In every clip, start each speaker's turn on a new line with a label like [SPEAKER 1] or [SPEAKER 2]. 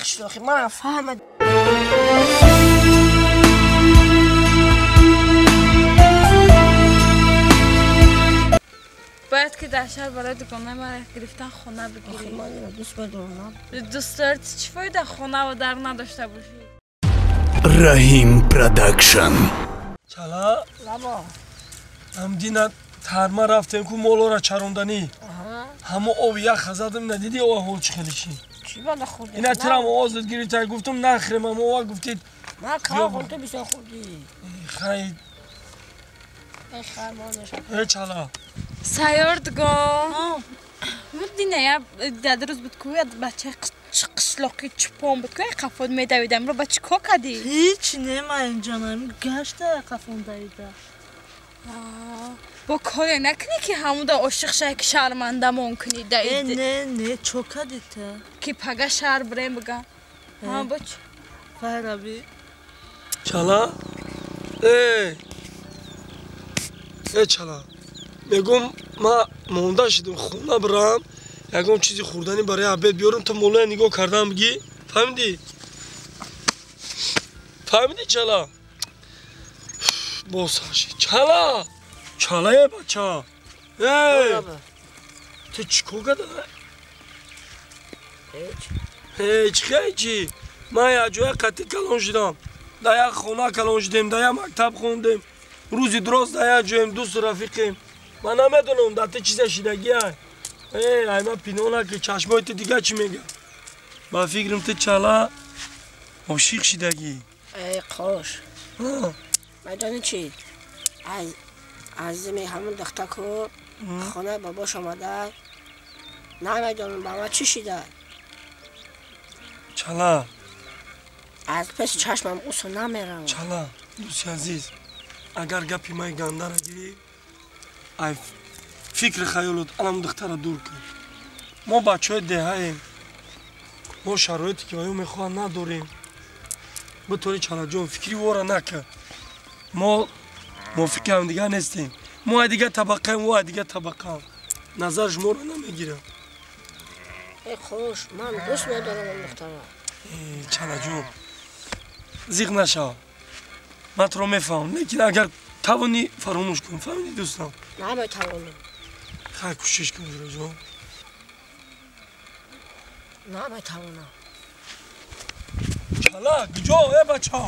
[SPEAKER 1] شلوخی من فهمد
[SPEAKER 2] باید که در شهر برای دکانه من گرفتن خونه بگیری.
[SPEAKER 1] من اینو دوست بدارم.
[SPEAKER 2] دوست دارد چی فایده خونه و در نداشته باشی؟
[SPEAKER 3] رحیم پروداکشن.
[SPEAKER 4] چالا
[SPEAKER 1] لابا
[SPEAKER 4] هم دینا ترما رفتیم که مولو را چروندنی. همه او یخ زدم ندیدی او هول چخلیشی.
[SPEAKER 1] چی بالا خوردی؟
[SPEAKER 4] اینا ترام آوازت گرفت گفتم نخرم اما او گفتید
[SPEAKER 1] نه کار خورده بیشتر خوردی.
[SPEAKER 4] خیر
[SPEAKER 1] ای خرمانش.
[SPEAKER 4] ای چالا
[SPEAKER 2] سیار دگاه دینه یا داد روز بود که بچه قشلاقی چپون بود که قفاد میدویدم رو بچه که کدی؟
[SPEAKER 5] هیچ نمیم جانم گشته قفون دویده
[SPEAKER 2] با کاری نکنی که همون دا عاشق شای که شرمنده ممکنی دوید
[SPEAKER 5] نه چو کدیته
[SPEAKER 2] که پگه شهر بریم بگم ها بچ
[SPEAKER 5] فهرابی
[SPEAKER 4] چالا ای چالا میگم ما مونده شدیم خونه برم یکم چیزی خوردنی برای عبید بیارم تا مولای نگاه کردم بگی فهمیدی؟ فهمیدی چالا؟ باساشی چالا چالا بچه ای تو چی کوگه داره؟ هیچ خیلی من یه جای قطعی کلان شدم در یک خونه کلان شدیم در یک مکتب خوندیم روزی درست در یک جایم دوست رفیقیم من نمیدونم در تو چیز شدگی های ای من پینونه که چشمای تو دیگه چی میگه با فکرم تو چالا عاشق شدگی
[SPEAKER 1] ای خوش میدونی چی؟ از همون دختر که خانه باباش آمده نمیدونم با ما چی شده
[SPEAKER 4] چالا
[SPEAKER 1] از پس چشمم اوسو نمیرم
[SPEAKER 4] چالا دوستی عزیز اگر گپی مای گنده را گیری ای فکر خیالات الان دختر را دور کن ما بچه های دهه ما شرایطی که باید میخواه نداریم به طوری چالا جون فکری وارا نکن ما موافق هم دیگه نیستیم ما دیگه طبقه هم و دیگه طبقه هم نظر شما رو نمیگیرم
[SPEAKER 1] ای خوش من دوست ندارم اون دختر را
[SPEAKER 4] چالا جون زیغ نشا من تو رو میفهم لیکن اگر توانی فراموش کن فهمیدی دوستم
[SPEAKER 1] نمیتوانم
[SPEAKER 4] خیلی کوشش کن جورا جون
[SPEAKER 1] نمیتوانم
[SPEAKER 4] چالا کجا ای بچه ها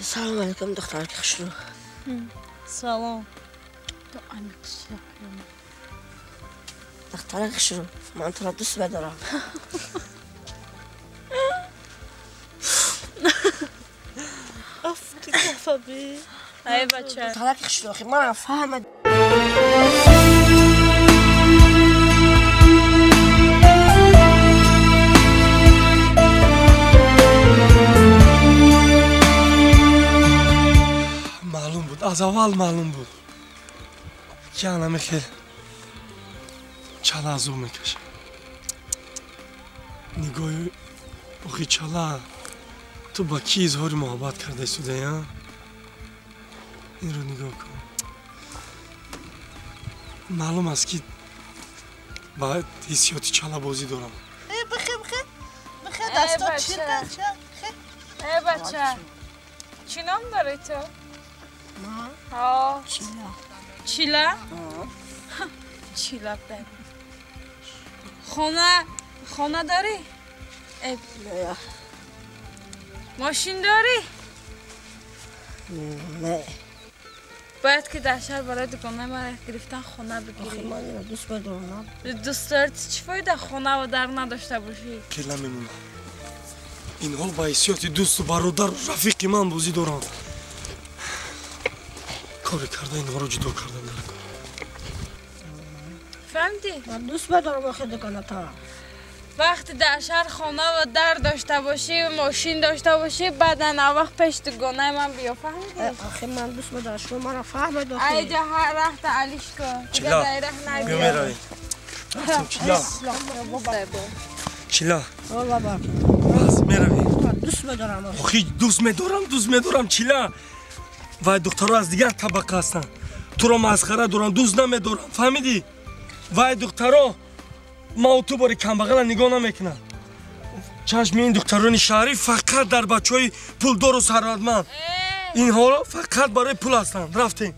[SPEAKER 1] سلام علیکم دختر کشرو
[SPEAKER 5] سلام
[SPEAKER 2] تو انقشه
[SPEAKER 1] دختر کشرو من تو را دوست بدارم
[SPEAKER 5] افتی کفابی
[SPEAKER 2] ای بچه
[SPEAKER 1] دختر کشرو من فهمد
[SPEAKER 4] از اول معلوم بود که الان خیلی چالا از او میکشه نگاه بخی چالا تو با کی اظهار محبت کرده سوده یا این رو نگاه کن معلوم است که باید حسیات چالا بازی دارم
[SPEAKER 5] بخیر دستا چی بچه
[SPEAKER 2] ای بچه چی نام داری تو؟
[SPEAKER 1] من
[SPEAKER 2] ها
[SPEAKER 1] چیلا
[SPEAKER 2] چیلا ببین خونه داری؟
[SPEAKER 1] نه
[SPEAKER 2] ماشین داری؟
[SPEAKER 1] نه
[SPEAKER 2] باید که در شهر برای دکانه من گرفتن خونه بگیری.
[SPEAKER 1] من اینو دوست بدارم.
[SPEAKER 2] دوست دارد چی فایده خونه و در نداشته باشی؟
[SPEAKER 4] کلا میمونم اینها با حیثیت دوست و برادر و رفیق من بازی دارم. کاری کرده اینها رو جدا کردن دارم.
[SPEAKER 2] فهمیدی؟
[SPEAKER 1] من دوست ندارم آخه دکانتا.
[SPEAKER 2] وقتی در شهر خانه و در داشته باشی و ماشین داشته باشی بعدن وقت پیش دگانه من بیا فهمیدی؟
[SPEAKER 1] آخه من دوست ندارم شما مرا فهمید آخه.
[SPEAKER 2] ایجا هر رخت علیش کن.
[SPEAKER 4] چلا بیا میروی. چلا چلا
[SPEAKER 1] والله باکی.
[SPEAKER 4] باز میروی.
[SPEAKER 1] من دوست ندارم آخه.
[SPEAKER 4] آخی دوست میدارم چلا. وای دخترها از دیگر طبقه هستن. تو رو مسخره دارم دوست نمیدارم فهمیدی؟ وای دخترها ما و تو باری کمبغل نگاه نمیکنن. چشم این دختران شهری فقط در بچهای پولدار و ثروتمند. اینها فقط برای پول هستن. رفتیم.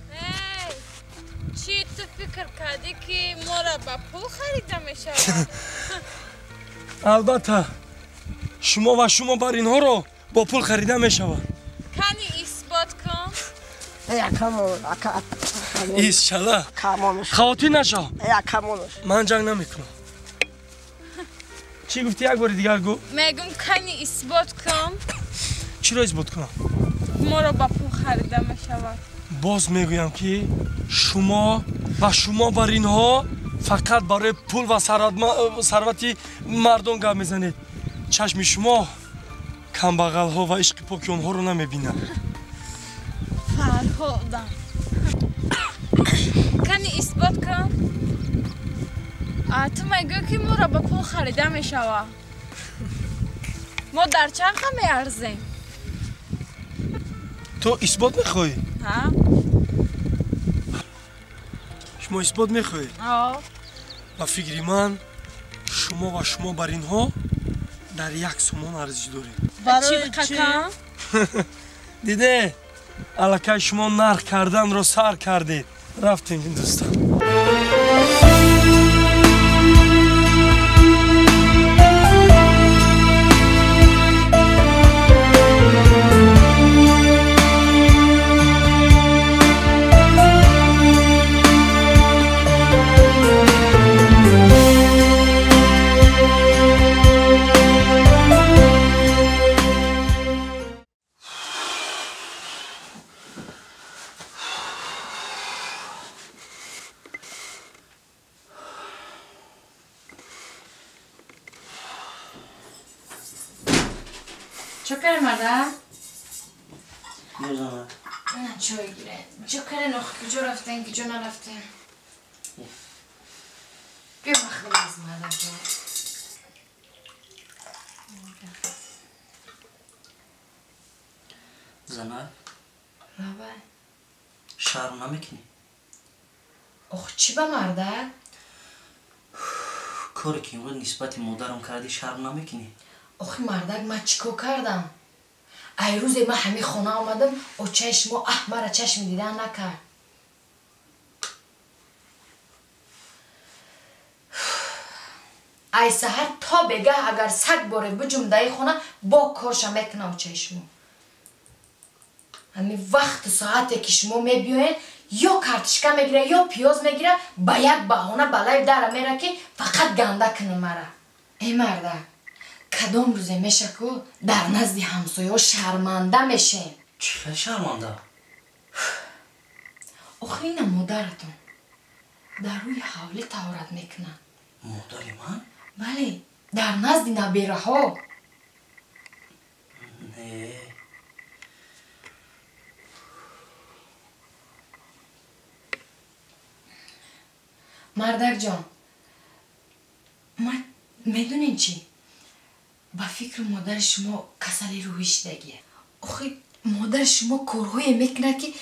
[SPEAKER 2] چی تو فکر کردی که ما را با پول خریده میشه؟
[SPEAKER 4] البته شما بر اینها رو با پول خریده میشود.
[SPEAKER 2] کنی اثبات کن.
[SPEAKER 1] یکمون
[SPEAKER 4] ایست چلا
[SPEAKER 1] کمونش.
[SPEAKER 4] خواتین نشو.
[SPEAKER 1] یکمونش.
[SPEAKER 4] من جنگ نمیکنم. چی گفتی یک بار دیگر گو؟
[SPEAKER 2] میگم کنی اثبات کن.
[SPEAKER 4] چی رو اثبات کنم؟
[SPEAKER 2] ما را با پول خریده میشود.
[SPEAKER 4] باز میگویم که شما بر اینها فقط برای پول و ثروت مردم گپ میزنید. چشم شما کمبغل ها و عشق پاک اونها رو نمیبینن.
[SPEAKER 2] فرهادم. کنی اثبات کن. تو میگوی که ما را با پول خریده میشود. ما در چند میارزیم؟
[SPEAKER 4] تو اثبات میخوای؟
[SPEAKER 2] ها؟
[SPEAKER 4] شما اثبات میخوای؟ با فکری من شما بر اینها در یک سومون ارزش دارید.
[SPEAKER 2] چی قکم؟
[SPEAKER 4] دیده الکه شما نرخ کردن رو سر کردید. رفتیم این دوستان.
[SPEAKER 6] چکر مرده؟
[SPEAKER 7] میزنم
[SPEAKER 6] نه چای گیره چکر نخ کجا رفتین کجا نرفتین بیا مخبر از مرده جا
[SPEAKER 7] زنای
[SPEAKER 6] رابع
[SPEAKER 7] شرم نمیکنی
[SPEAKER 6] اخ چی با مرده؟
[SPEAKER 7] کاری که امروز نسبت مادرم کردی شرم نمیکنی
[SPEAKER 6] آخی مردک من چیکو کردم ای روز من همین خونه آمدم و چشم و احمر چشم دیدن نکرد ای سهر تا بگه اگر سگ باره بجم دای خونه با کارشم میکنم چشمو همین وقت ساعتی که شما میبیوین یا کارتشکا میگیره یا پیاز میگیره با یک بهانه بالای در میره که فقط گنده کنه مرا ای مرده کدام روزه میشه که در نزد همسایه شرمنده میشه
[SPEAKER 7] چه شرمنده؟
[SPEAKER 6] آخه این مادرتون در روی حوله تهارت میکنن
[SPEAKER 7] مادری من؟
[SPEAKER 6] بله در نزد نبیره ها
[SPEAKER 7] نه
[SPEAKER 6] مردک جان من میدونین چی؟ با فکر مادر شما کسلی رویشتگیه آخه مادر شما کارهایی میکنه که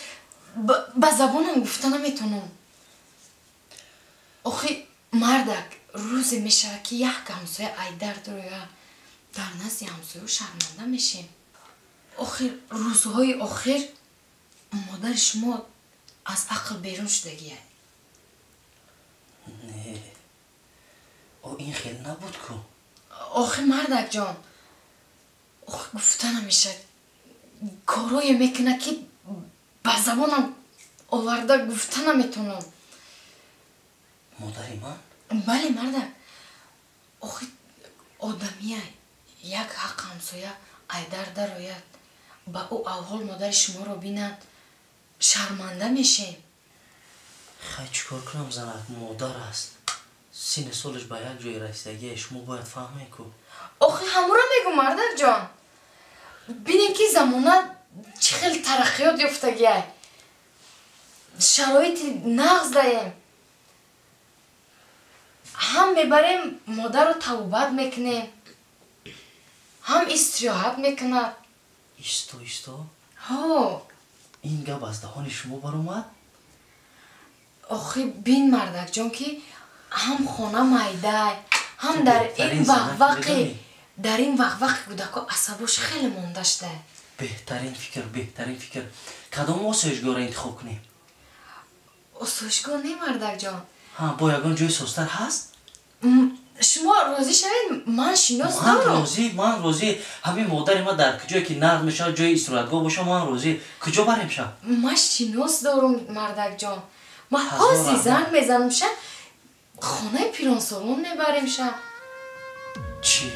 [SPEAKER 6] با زبانم گفته نمیتونم آخه مردک روزی میشه که یک همسایه ایدر داره در نزد همسایه شرمنده میشیم آخه روزهای آخر مادر شما از عقل بیرون شدگیه
[SPEAKER 7] نه او این خیلی نبود که
[SPEAKER 6] آخه مردک جان آخه گفته نمیشه کارایی میکنه که با زبانم آورده گفته نمیتونم
[SPEAKER 7] مادری من؟
[SPEAKER 6] بله مردک آخه آدمیه یک حق همسایه айдар дарояд ба ӯ авҳол модари шуморо бинад шарманда мешем.
[SPEAKER 7] хай чикор кунам занак модар аст. синни солаш ба як ҷои расидагие шумо бояд фаҳмед ку.
[SPEAKER 6] охи ҳамура мегӯ мардакҷон. бинем ки замона чӣ хел тараққиёт ёфтагиай. шароити нағз даем. ҳам мебарем модарро табобат мекунем. ҳам истироҳат мекунад.
[SPEAKER 7] исто
[SPEAKER 6] ҳо
[SPEAKER 7] ин гап аздаҳони шумо баромад?
[SPEAKER 6] охи бин мардакҷон ки ҳам хона майдай ҳам дар ин вақвақи кӯдако асабош хеле монда шудаи.
[SPEAKER 7] беҳтарин фикр. кадом осоишгоҳро интихоб кунем?
[SPEAKER 6] осоишгоҳ не мардакҷон.
[SPEAKER 7] бо ягон ҷои состар ҳаст?
[SPEAKER 6] шумо розӣ шавед ман шинос дорам.
[SPEAKER 7] ман розӣ. ҳамин модари ма дар куҷое ки нағд мешавад ҷои истироҳатгоҳ боша ман розӣ. куҷо барем шав?
[SPEAKER 6] ман шинос дорам мардакҷон. ман ҳозир занг мезанам ша хонаи пиронсолон мебарем ша.
[SPEAKER 7] чӣ?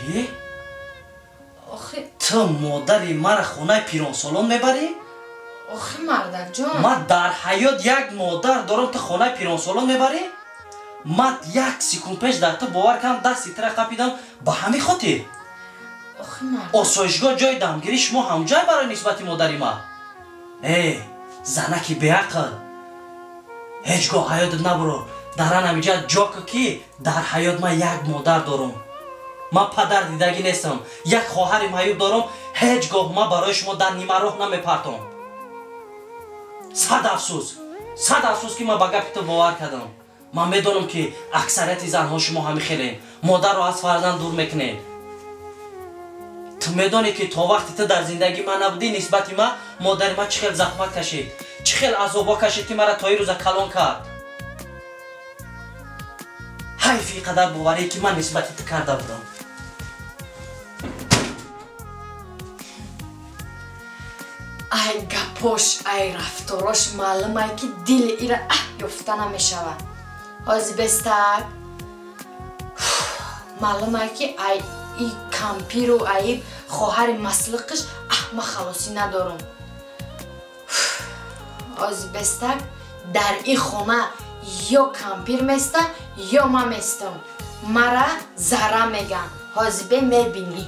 [SPEAKER 6] охи
[SPEAKER 7] ту модари мара хонаи пиронсолон мебарӣ?
[SPEAKER 6] охи мардакҷон.
[SPEAKER 7] ман дар ҳаёт як модар дорам, ту хонаи пиронсолон мебарӣ? ман як секунд пеш дар ту бовар кардам дасти тира қапидам ба ҳамин хотир.
[SPEAKER 6] охи мард.
[SPEAKER 7] осоишгоҳ ҷои дамгирӣ шумо ҳамҷои барои нисбати модари ма. занаки беақл. ҳеҷ гоҳ ҳаётат набуро. дар анамиҷа ҷо ку ки дар ҳаёт ман як модар дорам. ман падар дидагӣ нестам. як хоҳари маъюб дорам. ҳеҷ гоҳ ман барои шумо дар нимароҳ намепартом. сад афсус ки ман ба гапи ту бовар кардам. ман медонам ки аксарияти занҳо шумо ҳамин хелем. модарро аз фарзанд дур мекунед. ту медонӣ ки то вақти ту дар зиндагии ман набудӣ нисбати ман модари ман чӣ хел захмат кашид, чӣ хел азобо кашид ки мара то ин рӯза калон кард. ҳайфи қадар боварӣ ки ман нисбати ту карда будам.
[SPEAKER 6] ай гапош ай рафторош маълумай ки дили ира ёфта намешавад. ҳозир бестак маълумай ки ай и кампиру ай хоҳари маслиқиш ман халосӣ надорам. ҳозир бестак дар ин хона ё кампир места ё ман местам. мара зарра мегам. ҳозир бе мебинӣ.